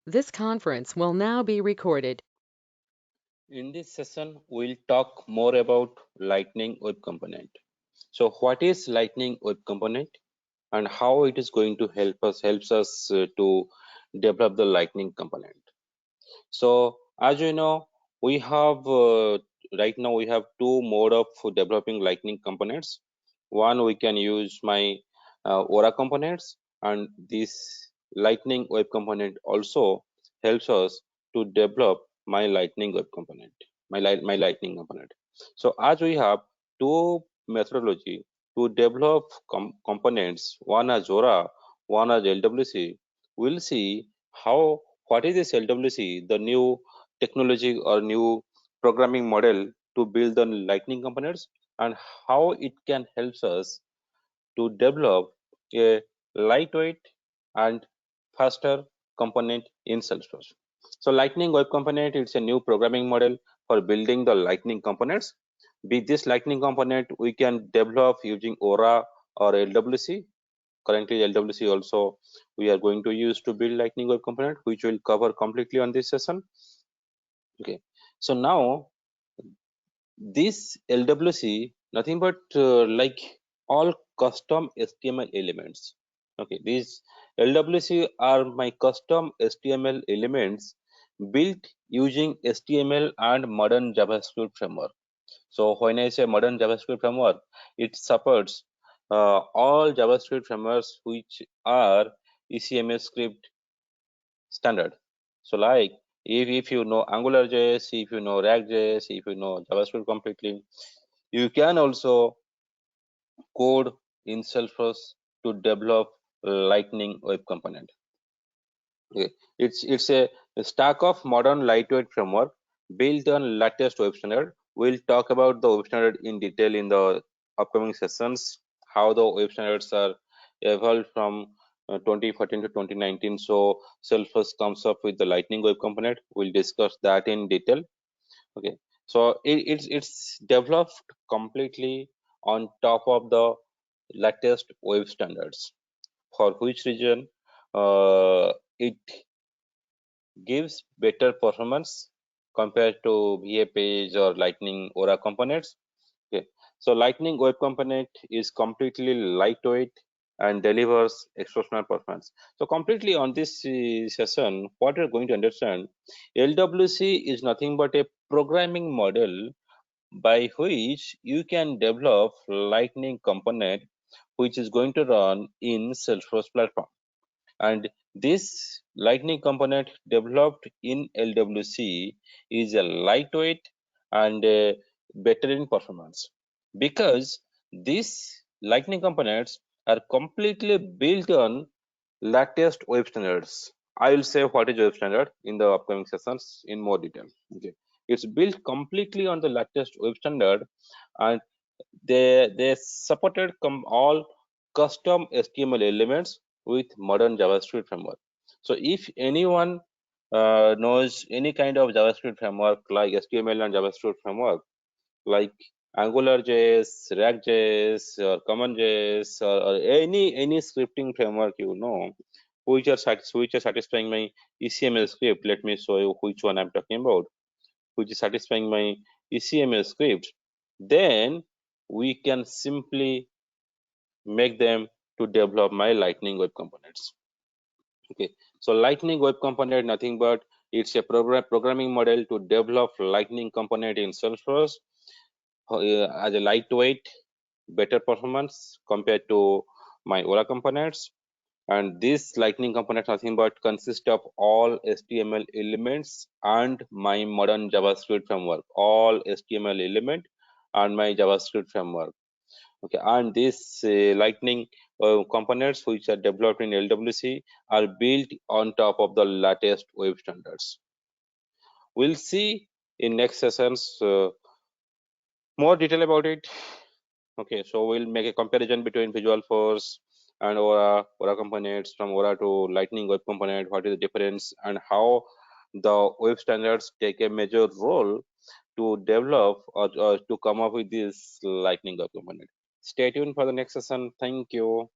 This conference will now be recorded. In this session, we'll talk more about Lightning Web Component. So what is Lightning Web Component and how it is going to helps us to develop the Lightning component. So as you know, we have right now we have two mode of developing Lightning components. One, we can use my Aura components, and this Lightning Web Component also helps us to develop my Lightning Web Component, my Lightning component. So as we have two methodology to develop components, one as Aura, one as LWC, we'll see how what is this LWC, the new technology or new programming model to build the Lightning components, and how it can help us to develop a lightweight and faster component in Salesforce. So Lightning Web Component, it's a new programming model for building the Lightning components. With this Lightning component, we can develop using Aura or LWC. Currently, LWC also we are going to use to build Lightning Web Component, which will cover completely on this session. Okay, so now this LWC nothing but like all custom HTML elements. Okay, these LWC are my custom HTML elements built using HTML and modern JavaScript framework. So when I say modern JavaScript framework, it supports all JavaScript frameworks which are ECMS script standard. So like if you know AngularJS, if you know React.js, if you know JavaScript completely, you can also code in Salesforce to develop Lightning Web Component. Okay. It's a stack of modern lightweight framework built on latest web standard. We'll talk about the web standard in detail in the upcoming sessions, how the web standards are evolved from 2014 to 2019. So Salesforce comes up with the Lightning Web Component. We'll discuss that in detail. Okay, so it's developed completely on top of the latest web standards, for which reason it gives better performance compared to VA page or Lightning Aura components. Okay, so Lightning Web Component is completely lightweight and delivers exceptional performance. So completely on this session, what you're going to understand, LWC is nothing but a programming model by which you can develop Lightning component which is going to run in Salesforce platform. And this Lightning component developed in LWC is a lightweight and better in performance because these Lightning components are completely built on latest web standards. I will say what is web standard in the upcoming sessions in more detail. Okay, it's built completely on the latest web standard, and they supported all custom HTML elements with modern JavaScript framework. So if anyone knows any kind of JavaScript framework like HTML and JavaScript framework like AngularJS, React.js, or CommonJS, or any scripting framework which are satisfying my ECML script. Let me show you which one I'm talking about, which is satisfying my ECML script. Then we can simply make them to develop my Lightning Web Components. Okay, so Lightning Web Component nothing but it's a programming model to develop Lightning component in Salesforce as a lightweight, better performance compared to my Aura components. And this Lightning component nothing but consists of all HTML elements and my modern JavaScript framework, all HTML element and my JavaScript framework. Okay, and these Lightning components which are developed in LWC are built on top of the latest web standards. We'll see in next sessions more detail about it. Okay, so we'll make a comparison between Visual Force and Aura components, from Aura to Lightning Web Component. What is the difference and how the web standards take a major role to develop or to come up with this Lightning Web Component. Stay tuned for the next session. Thank you.